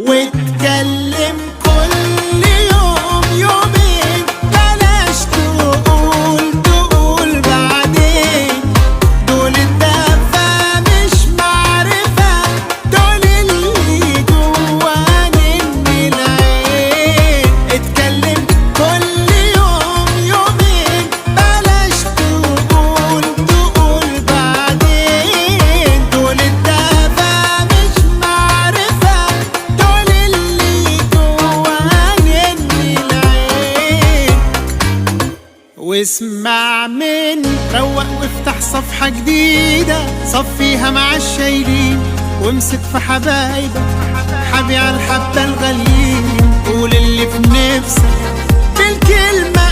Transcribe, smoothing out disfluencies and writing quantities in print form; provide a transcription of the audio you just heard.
واتكلم كل يوم يومين، بلاش تقول بعدين. دول الدفا مش معرفة، دول اللي جواني من العين. اتكلم كل يوم يومين، بلاش تقول بعدين. دول الدفا مش معرفة، دول اللي جواني من العين. واسمع مني، روق وافتح صفحة جديدة، صفيها مع الشايلين وامسك في حبايبك، حبي على الحبة الغاليين. قول اللي في نفسك بالكلمة